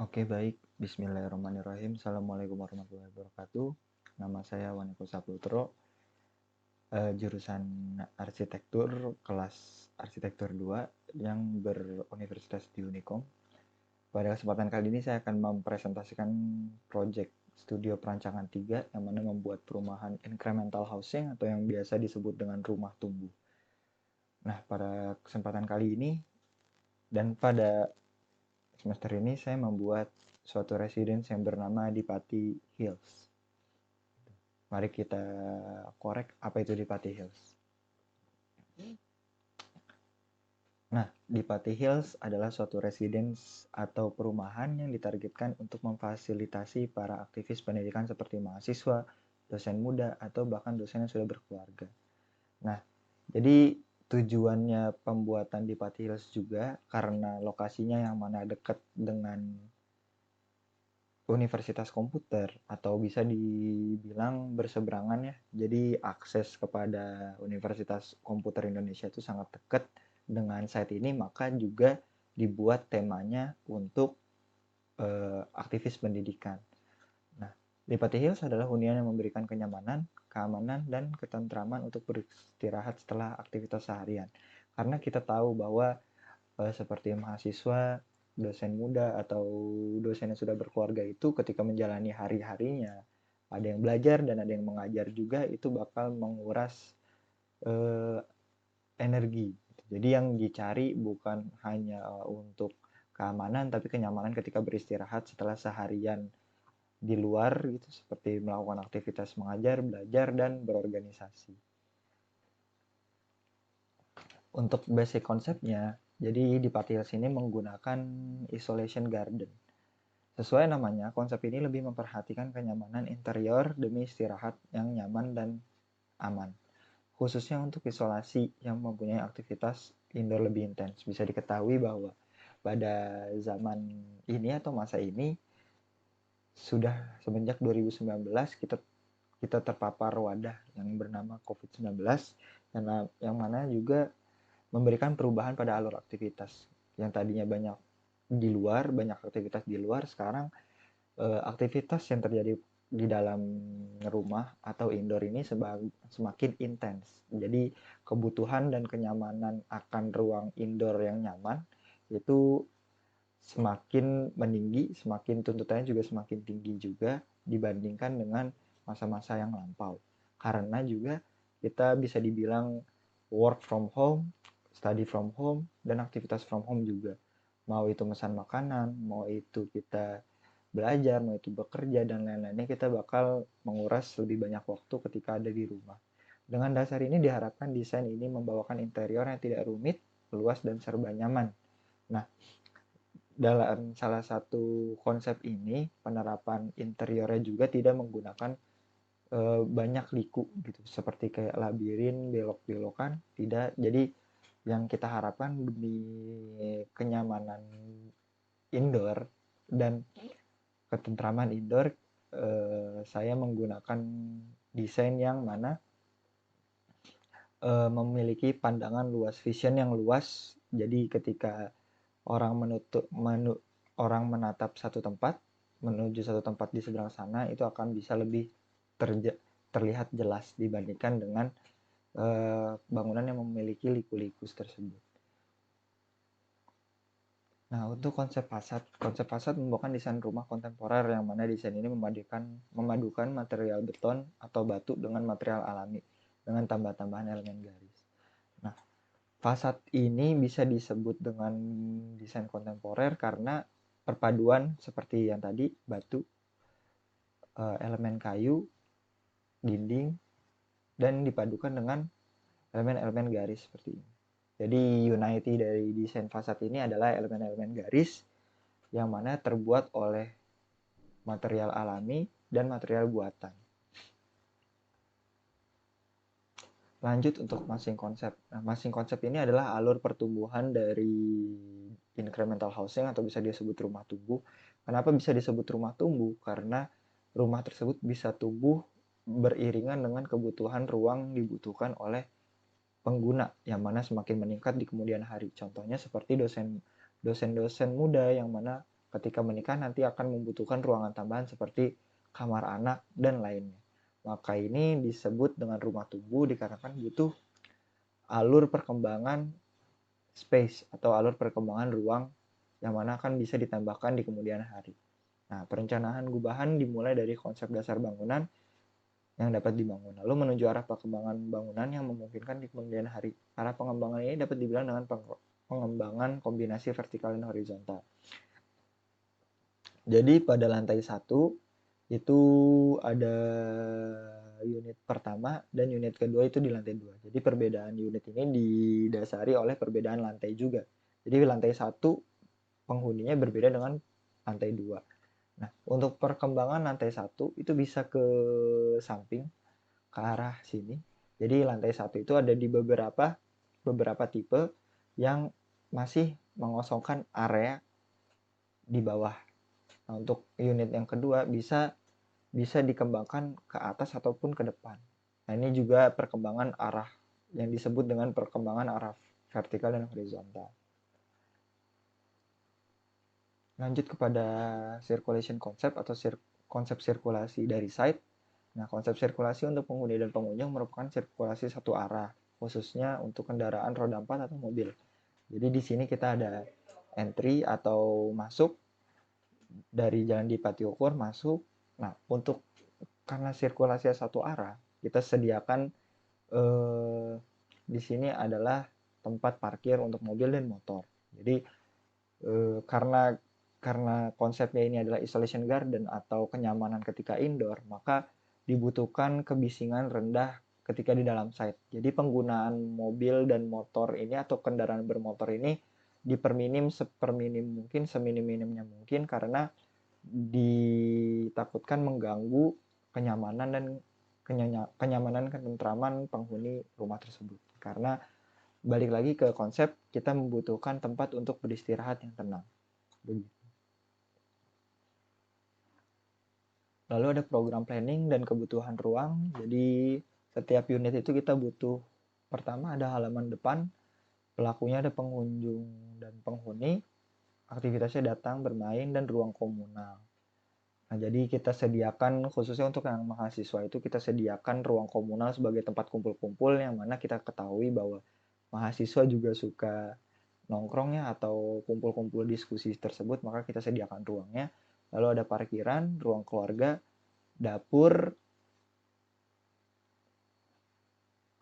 Oke, baik. Bismillahirrahmanirrahim. Assalamualaikum warahmatullahi wabarakatuh. Nama saya Waniko Saputro, jurusan arsitektur, kelas arsitektur 2 yang beruniversitas di Unikom. Pada kesempatan kali ini saya akan mempresentasikan proyek studio perancangan 3 yang mana membuat perumahan incremental housing atau yang biasa disebut dengan rumah tumbuh. Nah, pada kesempatan kali ini dan pada semester ini saya membuat suatu residence yang bernama Dipati Hills. Mari kita korek apa itu Dipati Hills. Nah, Dipati Hills adalah suatu residence atau perumahan yang ditargetkan untuk memfasilitasi para aktivis pendidikan seperti mahasiswa, dosen muda, atau bahkan dosen yang sudah berkeluarga. Nah, jadi tujuannya pembuatan Dipati Hills juga karena lokasinya yang mana dekat dengan Universitas Komputer atau bisa dibilang berseberangan ya. Jadi akses kepada Universitas Komputer Indonesia itu sangat dekat dengan site ini, maka juga dibuat temanya untuk aktivis pendidikan. Nah, Liberty Hills adalah hunian yang memberikan kenyamanan, keamanan, dan ketentraman untuk beristirahat setelah aktivitas seharian. Karena kita tahu bahwa seperti mahasiswa, dosen muda, atau dosen yang sudah berkeluarga itu ketika menjalani hari-harinya, ada yang belajar dan ada yang mengajar juga, itu bakal menguras eh, energi. Jadi yang dicari bukan hanya untuk keamanan, tapi kenyamanan ketika beristirahat setelah seharian di luar gitu, seperti melakukan aktivitas mengajar, belajar, dan berorganisasi. Untuk basic konsepnya, jadi di Patiles ini menggunakan isolation garden. Sesuai namanya, konsep ini lebih memperhatikan kenyamanan interior demi istirahat yang nyaman dan aman. Khususnya untuk isolasi yang mempunyai aktivitas indoor lebih intens. Bisa diketahui bahwa pada zaman ini atau masa ini sudah semenjak 2019 kita kita terpapar wadah yang bernama COVID-19 yang mana juga memberikan perubahan pada alur aktivitas yang tadinya banyak aktivitas di luar, sekarang aktivitas yang terjadi di dalam rumah atau indoor ini semakin intens. Jadi kebutuhan dan kenyamanan akan ruang indoor yang nyaman itu semakin meninggi, semakin tuntutannya juga semakin tinggi juga dibandingkan dengan masa-masa yang lampau. Karena juga kita bisa dibilang work from home, study from home, dan aktivitas from home juga. Mau itu mesan makanan, mau itu kita belajar, mau itu bekerja, dan lain-lainnya, kita bakal menguras lebih banyak waktu ketika ada di rumah. Dengan dasar ini diharapkan desain ini membawakan interior yang tidak rumit, luas, dan serba nyaman. Nah, dalam salah satu konsep ini, penerapan interiornya juga tidak menggunakan banyak liku gitu, seperti kayak labirin, belok-belokan, tidak. Jadi yang kita harapkan demi kenyamanan indoor dan ketentraman indoor, saya menggunakan desain yang mana memiliki pandangan luas, vision yang luas. Jadi ketika orang menatap satu tempat menuju satu tempat di seberang sana, itu akan bisa lebih terlihat jelas dibandingkan dengan bangunan yang memiliki liku-liku tersebut. Nah, untuk konsep fasad membawakan desain rumah kontemporer yang mana desain ini memadukan material beton atau batu dengan material alami dengan tambah-tambahan elemen garis. Nah, fasad ini bisa disebut dengan desain kontemporer karena perpaduan seperti yang tadi, batu, elemen kayu, dinding, dan dipadukan dengan elemen-elemen garis seperti ini. Jadi unity dari desain fasad ini adalah elemen-elemen garis yang mana terbuat oleh material alami dan material buatan. Lanjut untuk masing konsep. Nah, masing konsep ini adalah alur pertumbuhan dari incremental housing atau bisa disebut rumah tumbuh. Kenapa bisa disebut rumah tumbuh? Karena rumah tersebut bisa tumbuh beriringan dengan kebutuhan ruang dibutuhkan oleh pengguna yang mana semakin meningkat di kemudian hari. Contohnya seperti dosen-dosen muda yang mana ketika menikah nanti akan membutuhkan ruangan tambahan seperti kamar anak dan lainnya. Maka ini disebut dengan rumah tumbuh dikarenakan butuh alur perkembangan space atau alur perkembangan ruang yang mana akan bisa ditambahkan di kemudian hari. Nah, perencanaan gubahan dimulai dari konsep dasar bangunan yang dapat dibangun, lalu menuju arah perkembangan bangunan yang memungkinkan di kemudian hari. Arah pengembangan ini dapat dibilang dengan pengembangan kombinasi vertikal dan horizontal. Jadi pada lantai 1 itu ada unit pertama dan unit kedua itu di lantai 2. Jadi perbedaan unit ini didasari oleh perbedaan lantai juga. Jadi lantai 1 penghuninya berbeda dengan lantai 2. Nah, untuk perkembangan lantai 1 itu bisa ke samping, ke arah sini. Jadi lantai 1 itu ada di beberapa tipe yang masih mengosongkan area di bawah. Nah, untuk unit yang kedua bisa dikembangkan ke atas ataupun ke depan. Nah, ini juga perkembangan arah yang disebut dengan perkembangan arah vertikal dan horizontal. Lanjut kepada circulation concept atau konsep sirkulasi dari site. Nah, konsep sirkulasi untuk penghuni dan pengunjung merupakan sirkulasi satu arah, khususnya untuk kendaraan roda 4 atau mobil. Jadi di sini kita ada entry atau masuk dari jalan di Patiukur masuk. Nah, untuk karena sirkulasi satu arah, kita sediakan di sini adalah tempat parkir untuk mobil dan motor. Jadi karena konsepnya ini adalah isolation garden atau kenyamanan ketika indoor, maka dibutuhkan kebisingan rendah ketika di dalam site. Jadi penggunaan mobil dan motor ini atau kendaraan bermotor ini diperminim seperminim mungkin, seminim-minimnya mungkin, karena ditakutkan mengganggu kenyamanan dan ketentraman penghuni rumah tersebut. Karena balik lagi ke konsep, kita membutuhkan tempat untuk beristirahat yang tenang. Begitu. Lalu ada program planning dan kebutuhan ruang. Jadi setiap unit itu kita butuh, pertama ada halaman depan, pelakunya ada pengunjung dan penghuni, aktivitasnya datang, bermain, dan ruang komunal. Nah, jadi kita sediakan, khususnya untuk yang mahasiswa itu kita sediakan ruang komunal sebagai tempat kumpul-kumpul, yang mana kita ketahui bahwa mahasiswa juga suka nongkrongnya atau kumpul-kumpul diskusi tersebut, maka kita sediakan ruangnya. Lalu ada parkiran, ruang keluarga, dapur,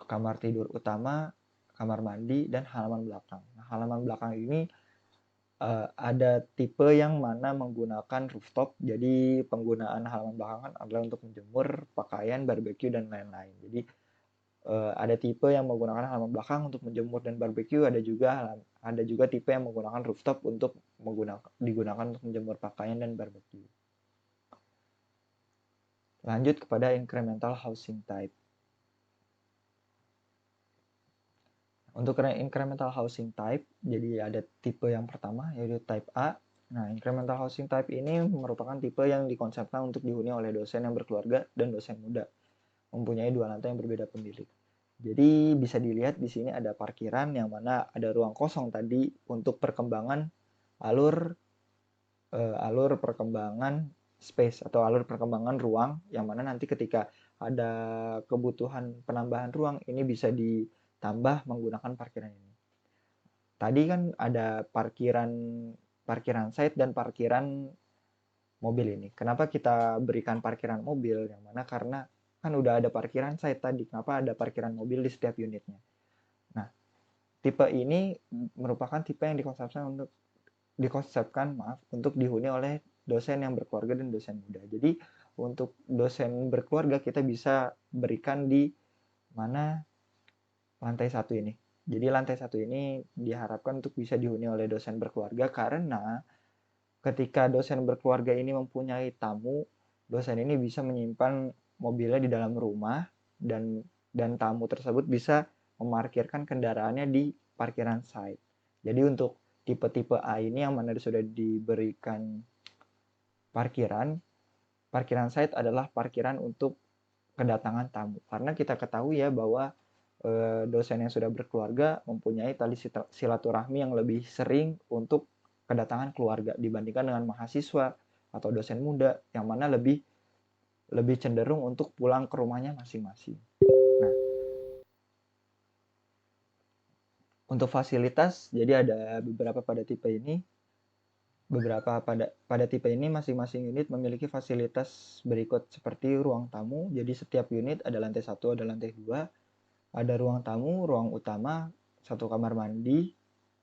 kamar tidur utama, kamar mandi, dan halaman belakang. Nah, halaman belakang ini ada tipe yang mana menggunakan rooftop. Jadi penggunaan halaman belakang adalah untuk menjemur pakaian, barbeque, dan lain-lain. Jadi ada tipe yang menggunakan halaman belakang untuk menjemur dan barbeque, ada juga tipe yang menggunakan rooftop untuk digunakan untuk menjemur pakaian dan barbeque. Lanjut kepada incremental housing type. Untuk incremental housing type, jadi ada tipe yang pertama yaitu type A. Nah, incremental housing type ini merupakan tipe yang dikonsepkan untuk dihuni oleh dosen yang berkeluarga dan dosen muda, mempunyai dua lantai yang berbeda pemilik. Jadi bisa dilihat di sini ada parkiran yang mana ada ruang kosong tadi untuk perkembangan alur perkembangan space atau alur perkembangan ruang, yang mana nanti ketika ada kebutuhan penambahan ruang ini bisa ditambah menggunakan parkiran ini. Tadi kan ada parkiran site dan parkiran mobil ini. Kenapa kita berikan parkiran mobil? Yang mana karena kan udah ada parkiran site tadi. Kenapa ada parkiran mobil di setiap unitnya? Nah, tipe ini merupakan tipe yang dikonsepkan untuk dihuni oleh dosen yang berkeluarga dan dosen muda. Jadi untuk dosen berkeluarga kita bisa berikan di mana lantai 1 ini. Jadi lantai 1 ini diharapkan untuk bisa dihuni oleh dosen berkeluarga, karena ketika dosen berkeluarga ini mempunyai tamu, dosen ini bisa menyimpan mobilnya di dalam rumah, dan tamu tersebut bisa memarkirkan kendaraannya di parkiran site. Jadi untuk tipe-tipe A ini yang mana sudah diberikan parkiran site adalah parkiran untuk kedatangan tamu. Karena kita ketahui ya bahwa dosen yang sudah berkeluarga mempunyai tali silaturahmi yang lebih sering untuk kedatangan keluarga dibandingkan dengan mahasiswa atau dosen muda yang mana lebih cenderung untuk pulang ke rumahnya masing-masing. Nah, untuk fasilitas, jadi ada beberapa pada tipe ini. Beberapa pada tipe ini masing-masing unit memiliki fasilitas berikut seperti ruang tamu. Jadi setiap unit ada lantai 1, ada lantai 2, ada ruang tamu, ruang utama, satu kamar mandi,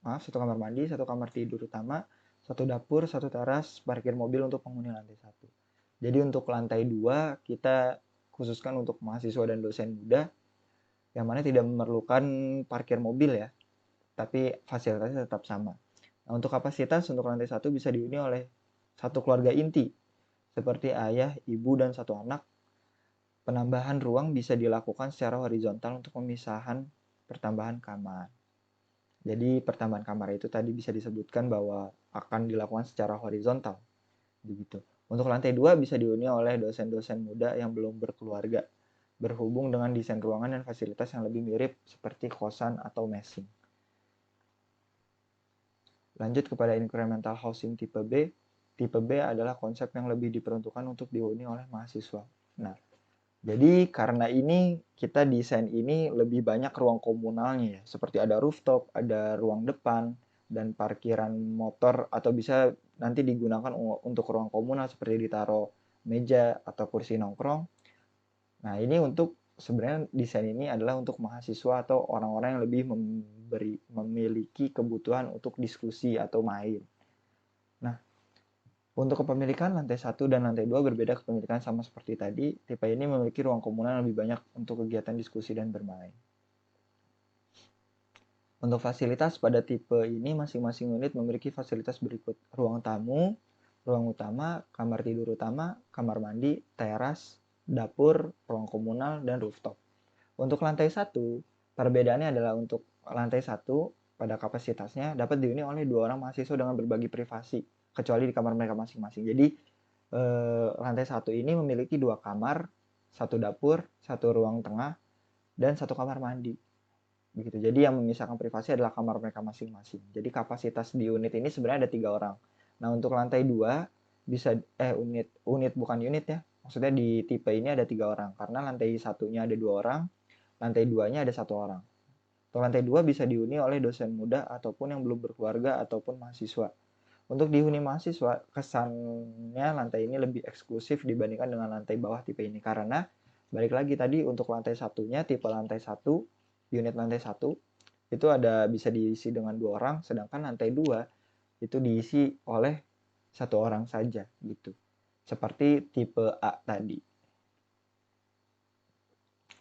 satu kamar tidur utama, satu dapur, satu teras, parkir mobil untuk penghuni lantai 1. Jadi untuk lantai 2 kita khususkan untuk mahasiswa dan dosen muda yang mana tidak memerlukan parkir mobil ya, tapi fasilitasnya tetap sama. Nah, untuk kapasitas untuk lantai 1 bisa dihuni oleh satu keluarga inti, seperti ayah, ibu, dan satu anak. Penambahan ruang bisa dilakukan secara horizontal untuk pemisahan pertambahan kamar. Jadi pertambahan kamar itu tadi bisa disebutkan bahwa akan dilakukan secara horizontal. Begitu. Untuk lantai 2 bisa dihuni oleh dosen-dosen muda yang belum berkeluarga, berhubung dengan desain ruangan dan fasilitas yang lebih mirip seperti kosan atau mesing. Lanjut kepada incremental housing tipe B. Tipe B adalah konsep yang lebih diperuntukkan untuk dihuni oleh mahasiswa. Nah, jadi karena ini kita desain ini lebih banyak ruang komunalnya ya, seperti ada rooftop, ada ruang depan, dan parkiran motor atau bisa nanti digunakan untuk ruang komunal seperti ditaruh meja atau kursi nongkrong. Nah, ini untuk sebenarnya desain ini adalah untuk mahasiswa atau orang-orang yang lebih memiliki kebutuhan untuk diskusi atau main. Nah, untuk kepemilikan lantai 1 dan lantai 2 berbeda kepemilikan sama seperti tadi. Tipe ini memiliki ruang komunal yang lebih banyak untuk kegiatan diskusi dan bermain. Untuk fasilitas pada tipe ini masing-masing unit memiliki fasilitas berikut: ruang tamu, ruang utama, kamar tidur utama, kamar mandi, teras, dapur, ruang komunal, dan rooftop. Untuk lantai 1, perbedaannya adalah untuk lantai 1 pada kapasitasnya dapat dihuni oleh 2 orang mahasiswa dengan berbagi privasi, kecuali di kamar mereka masing-masing. Jadi lantai 1 ini memiliki 2 kamar, 1 dapur, 1 ruang tengah, dan 1 kamar mandi. Begitu. Jadi yang memisahkan privasi adalah kamar mereka masing-masing. Jadi kapasitas di unit ini sebenarnya ada 3 orang. Nah, untuk lantai 2 bisa unit bukan unit ya. Maksudnya di tipe ini ada 3 orang karena lantai 1-nya ada 2 orang, lantai 2-nya ada 1 orang. Untuk lantai 2 bisa dihuni oleh dosen muda ataupun yang belum berkeluarga ataupun mahasiswa. Untuk dihuni mahasiswa, kesannya lantai ini lebih eksklusif dibandingkan dengan lantai bawah tipe ini. Karena, balik lagi tadi untuk lantai satunya, tipe lantai 1, unit lantai 1, itu bisa diisi dengan 2 orang, sedangkan lantai 2 itu diisi oleh 1 orang saja gitu. Seperti tipe A tadi.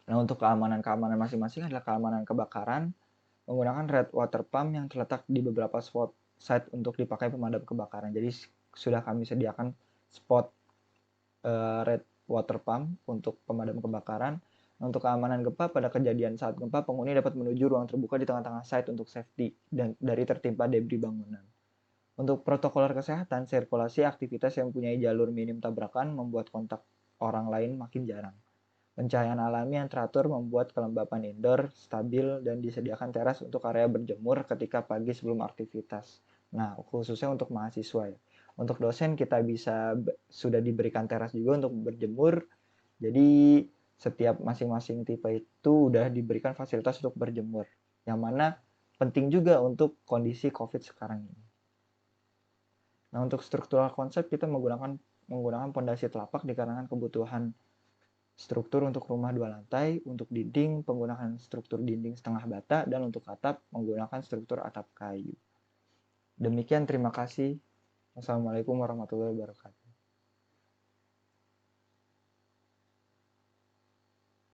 Nah, untuk keamanan masing-masing adalah keamanan kebakaran, menggunakan red water pump yang terletak di beberapa spot site untuk dipakai pemadam kebakaran. Jadi sudah kami sediakan spot red water pump untuk pemadam kebakaran. Untuk keamanan gempa, pada kejadian saat gempa, penghuni dapat menuju ruang terbuka di tengah-tengah site untuk safety dan dari tertimpa debris bangunan. Untuk protokol kesehatan, sirkulasi aktivitas yang mempunyai jalur minim tabrakan membuat kontak orang lain makin jarang. Pencahayaan alami yang teratur membuat kelembapan indoor stabil dan disediakan teras untuk area berjemur ketika pagi sebelum aktivitas. Nah, khususnya untuk mahasiswa ya. Untuk dosen kita sudah diberikan teras juga untuk berjemur. Jadi setiap masing-masing tipe itu udah diberikan fasilitas untuk berjemur. Yang mana penting juga untuk kondisi COVID sekarang ini. Nah, untuk struktural konsep kita menggunakan pondasi telapak dikarenakan kebutuhan struktur untuk rumah 2 lantai, untuk dinding penggunaan struktur dinding setengah bata, dan untuk atap menggunakan struktur atap kayu. Demikian, terima kasih. Wassalamualaikum warahmatullahi wabarakatuh.